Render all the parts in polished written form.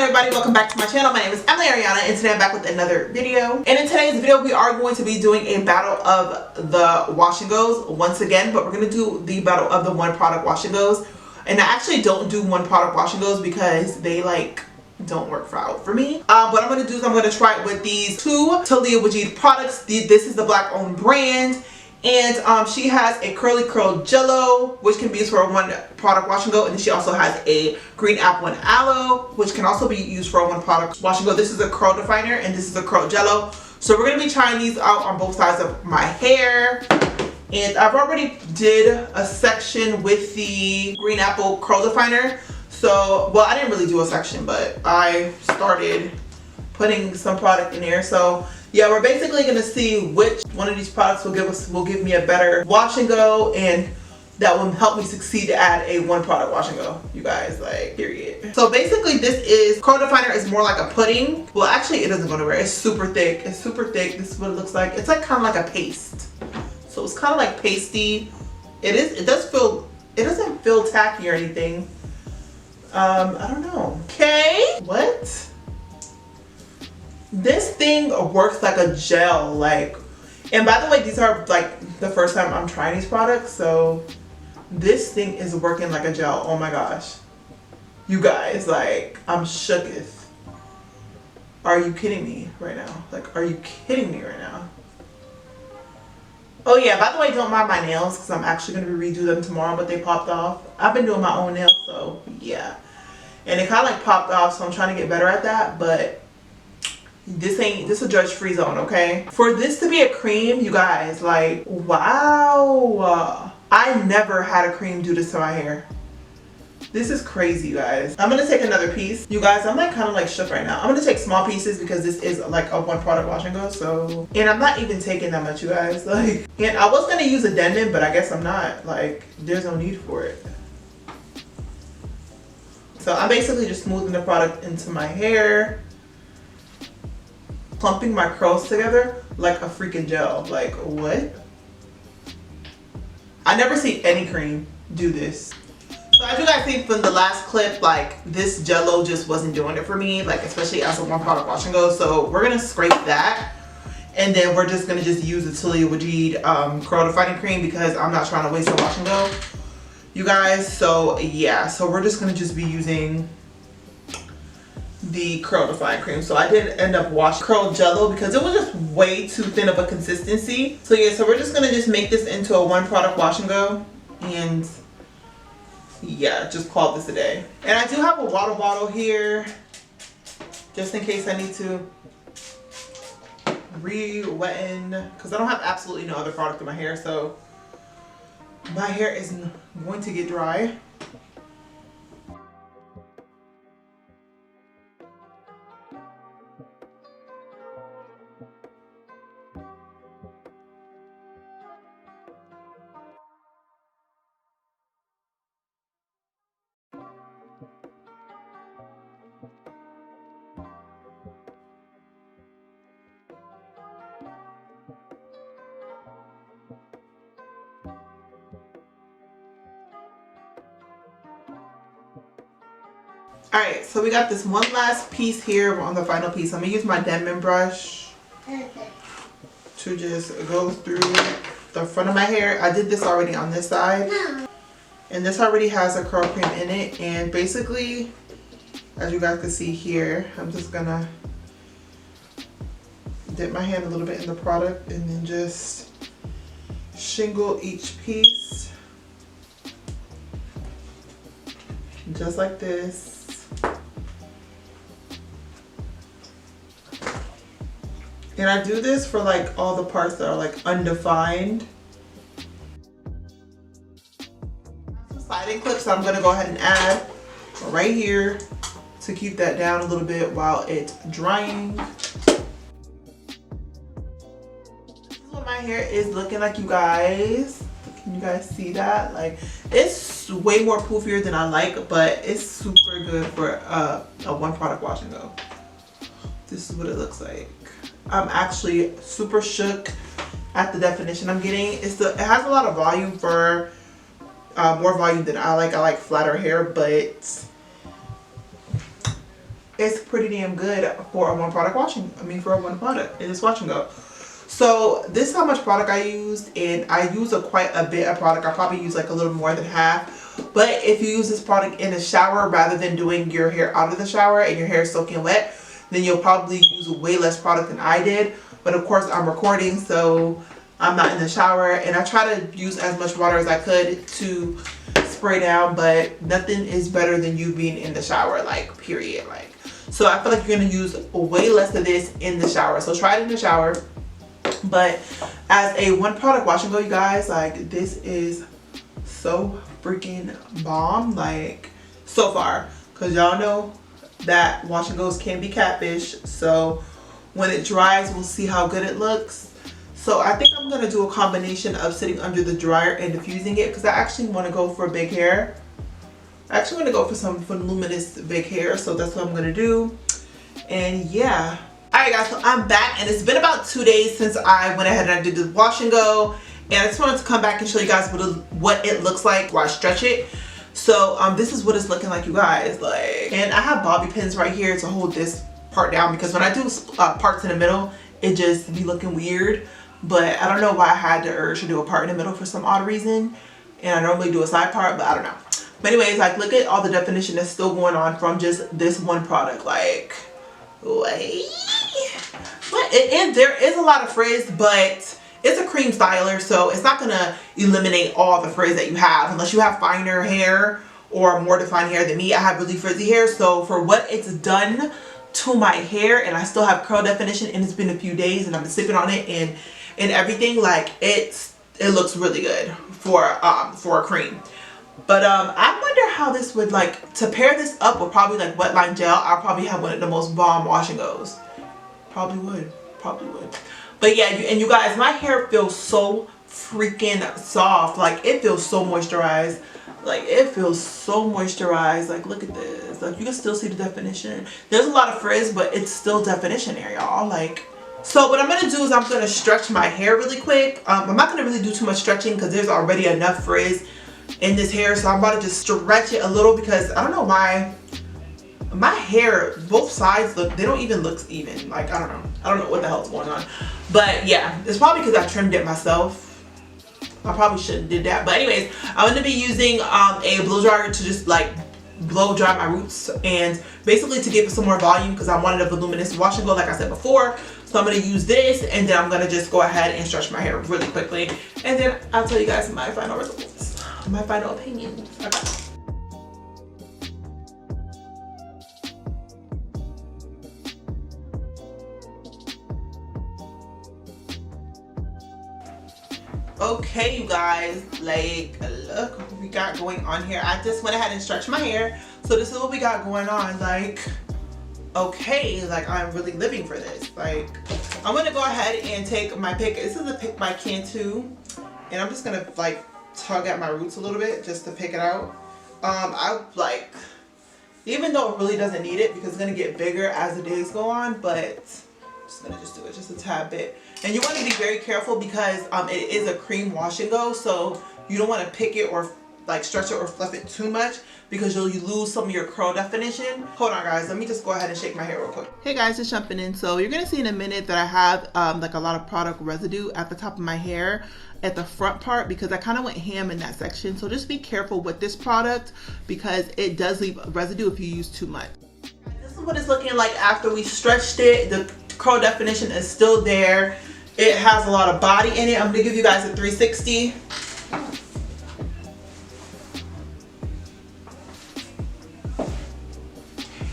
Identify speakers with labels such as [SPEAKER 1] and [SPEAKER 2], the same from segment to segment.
[SPEAKER 1] everybody, welcome back to my channel. My name is Emily Ariana and today I'm back with another video. And in today's video we are going to be doing a battle of the wash and goes once again, but we're going to do the battle of the one product wash and goes. And I actually don't do one product wash and goes because they don't work out for me. What I'm going to do is I'm going to try it with these two Talia Waajid products. This is the black owned brand. And she has a curly curl jello, which can be used for a one product wash and go. And then she also has a green apple and aloe, which can also be used for a one product wash and go. This is a curl definer and this is a curl jello. So we're going to be trying these out on both sides of my hair. And I've already did a section with the green apple curl definer. So, well, I didn't really do a section, but I started putting some product in there. So yeah, we're basically gonna see which one of these products will give me a better wash and go, and that will help me succeed at a one product wash and go, you guys, period. So basically this is, curl definer is more like a pudding. Well, actually it doesn't go nowhere. It's super thick. It's super thick. This is what it looks like. It's like kind of like a paste. So it's kind of like pasty. It doesn't feel tacky or anything. I don't know. Okay, what? This thing works like a gel, and by the way, these are the first time I'm trying these products, so this thing is working like a gel. Oh my gosh, you guys, I'm shooketh. Are you kidding me right now? Are you kidding me right now? Oh yeah, by the way, don't mind my nails because I'm actually going to redo them tomorrow, but they popped off. I've been doing my own nails, so yeah, and it kind of popped off, so I'm trying to get better at that. But this is a judge free zone, okay? For this to be a cream, you guys, wow. I never had a cream do this to my hair. This is crazy, you guys. I'm gonna take another piece. You guys, I'm kind of shook right now. I'm gonna take small pieces because this is a one product wash and go, so. And I'm not even taking that much, you guys. And I was gonna use a Denman, but I guess I'm not. There's no need for it. So I'm basically just smoothing the product into my hair, clumping my curls together like a freaking gel. What? I never seen any cream do this. So as you guys see from the last clip, this jello just wasn't doing it for me, especially as a one product wash and go. So we're gonna scrape that, and then we're just gonna use the Talia Waajid curl defining cream because I'm not trying to waste a wash and go, you guys. So yeah, so we're just gonna be using the curl define cream. So I did end up washing curl jello because it was just way too thin of a consistency. So yeah, so we're just gonna make this into a one product wash and go, and yeah, just call this a day. And I do have a water bottle here just in case I need to re-wetten because I don't have absolutely no other product in my hair, so my hair is going to get dry. Alright, so we got this one last piece here. We're on the final piece. I'm going to use my Denman brush to just go through the front of my hair. I did this already on this side. And this already has a curl cream in it. And basically, as you guys can see here, I'm just going to dip my hand a little bit in the product and then just shingle each piece. Just like this. And I do this for all the parts that are undefined. Some sliding clips I'm gonna go ahead and add right here to keep that down a little bit while it's drying. This is what my hair is looking like, you guys. Can you guys see that? It's way more poofier than I like, but it's super good for a one product wash and go. This is what it looks like. I'm actually super shook at the definition I'm getting. It has a lot of volume for more volume than I like. I like flatter hair, but it's pretty damn good for a one product for a one product. It is wash and go. So this is how much product I used, and I use quite a bit of product. I probably use like a little more than half. But if you use this product in the shower rather than doing your hair out of the shower and your hair is soaking wet, then you'll probably use way less product than I did. But of course I'm recording, so I'm not in the shower, and I try to use as much water as I could to spray down, but nothing is better than you being in the shower, like, period. Like, so I feel like you're gonna use way less of this in the shower. So try it in the shower. But as a one product wash and go, you guys, like, this is so freaking bomb, like, so far, because y'all know that wash and goes can be catfish. So when it dries, we'll see how good it looks. So I think I'm going to do a combination of sitting under the dryer and diffusing it, because I actually want to go for big hair. I actually want to go for some voluminous big hair, so that's what I'm going to do. And yeah. Alright guys, so I'm back, and it's been about 2 days since I went ahead and I did the wash and go. And I just wanted to come back and show you guys what it looks like while I stretch it. So this is what it's looking like, you guys. Like, and I have bobby pins right here to hold this part down, because when I do parts in the middle, it just be looking weird. But I don't know why I had the urge to do a part in the middle for some odd reason. And I normally do a side part, but I don't know. But anyways, like, look at all the definition that's still going on from just this one product. Like, wait. But there is a lot of frizz, but it's a cream styler, so it's not gonna eliminate all the frizz that you have unless you have finer hair or more defined hair than me. I have really frizzy hair, so for what it's done to my hair, and I still have curl definition, and it's been a few days, and I've been sipping on it and everything, like, it looks really good for a cream. But I wonder how this would, like, to pair this up with probably like wet line gel. I'll probably have one of the most bomb wash and goes. Probably would. But yeah, and you guys, my hair feels so freaking soft. Like, it feels so moisturized. Like, it feels so moisturized. Like, look at this. Like, you can still see the definition. There's a lot of frizz, but it's still definition there, y'all. Like, so what I'm going to do is I'm going to stretch my hair really quick. I'm not going to really do too much stretching because there's already enough frizz in this hair. So I'm about to just stretch it a little, because I don't know why my hair, both sides, they don't even look even. Like, I don't know what the hell's going on. But yeah, it's probably because I trimmed it myself. I probably shouldn't did that. But anyways, I'm going to be using a blow dryer to just like blow dry my roots, and basically to give it some more volume, because I wanted a voluminous wash and go like I said before. So I'm going to use this, and then I'm going to just go ahead and stretch my hair really quickly, and then I'll tell you guys my final results, my final opinions. Okay, you guys, like, look what we got going on here. I just went ahead and stretched my hair, so this is what we got going on. Like, okay, like, I'm really living for this. Like, I'm gonna go ahead and take my pick. This is a pick by Cantu, and I'm just gonna like tug at my roots a little bit just to pick it out. I like, even though it really doesn't need it because it's gonna get bigger as the days go on, but I'm just gonna do it just a tad bit. And you want to be very careful because it is a cream wash and go, so you don't want to pick it or like stretch it or fluff it too much, because you lose some of your curl definition. Hold on guys, let me just go ahead and shake my hair real quick. Hey guys, just jumping in. So you're gonna see in a minute that I have like a lot of product residue at the top of my hair at the front part, because I kind of went ham in that section. So just be careful with this product because it does leave residue if you use too much. This is what it's looking like after we stretched it. The curl definition is still there. It has a lot of body in it. I'm gonna give you guys a 360.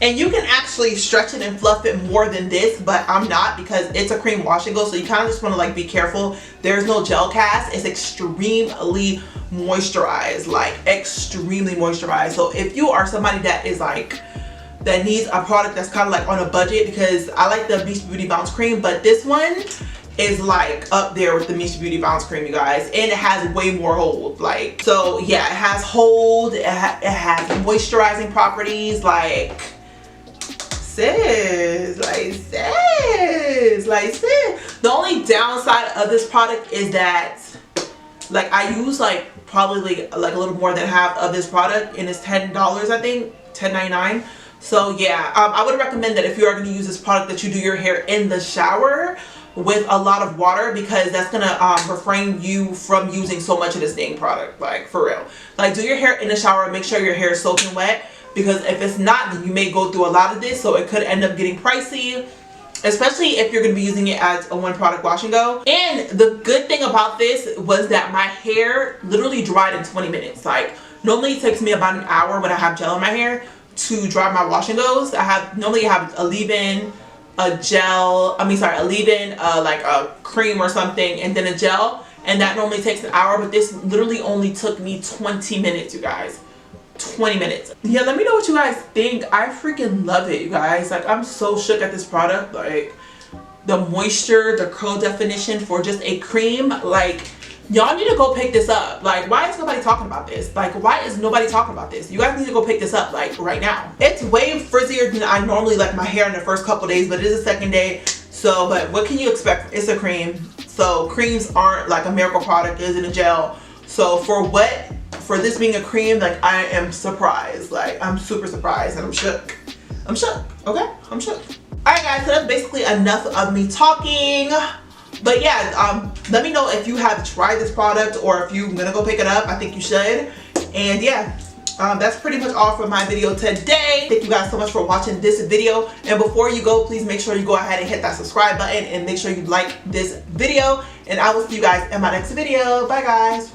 [SPEAKER 1] And you can actually stretch it and fluff it more than this, but I'm not, because it's a cream wash and go, so you kind of just want to like be careful. There's no gel cast. It's extremely moisturized, like extremely moisturized. So if you are somebody that is like, that needs a product that's kind of like on a budget, because I like the Beach Beauty Bounce Cream, but this one is like up there with the Beach Beauty Bounce Cream, you guys, and it has way more hold. Like, so yeah, it has hold, it has moisturizing properties, like, sis. The only downside of this product is that, like, I use like probably like a little more than half of this product, and it's $10, I think, $10.99. So yeah, I would recommend that if you are going to use this product that you do your hair in the shower with a lot of water, because that's going to refrain you from using so much of this dang product, like for real. Like do your hair in the shower, make sure your hair is soaking wet, because if it's not, then you may go through a lot of this, so it could end up getting pricey, especially if you're going to be using it as a one product wash and go. And the good thing about this was that my hair literally dried in 20 minutes. Like normally it takes me about an hour when I have gel in my hair to dry my wash and goes. Normally I have a leave-in, a gel, a leave-in, like a cream or something, and then a gel, and that normally takes an hour, but this literally only took me 20 minutes, you guys. 20 minutes. Yeah, let me know what you guys think. I freaking love it, you guys. Like I'm so shook at this product. Like the moisture, the curl definition for just a cream. Like y'all need to go pick this up. Like why is nobody talking about this? Like why is nobody talking about this? You guys need to go pick this up like right now. It's way frizzier than I normally like my hair in the first couple days, but it is the second day. So, but what can you expect? It's a cream. So creams aren't like a miracle product, is in a gel. So for this being a cream, like I am surprised. Like I'm super surprised and I'm shook. I'm shook, okay? I'm shook. Alright guys, so that's basically enough of me talking. But yeah, let me know if you have tried this product or if you're gonna go pick it up. I think you should. And yeah, that's pretty much all for my video today. Thank you guys so much for watching this video. And before you go, please make sure you go ahead and hit that subscribe button and make sure you like this video. And I will see you guys in my next video. Bye guys.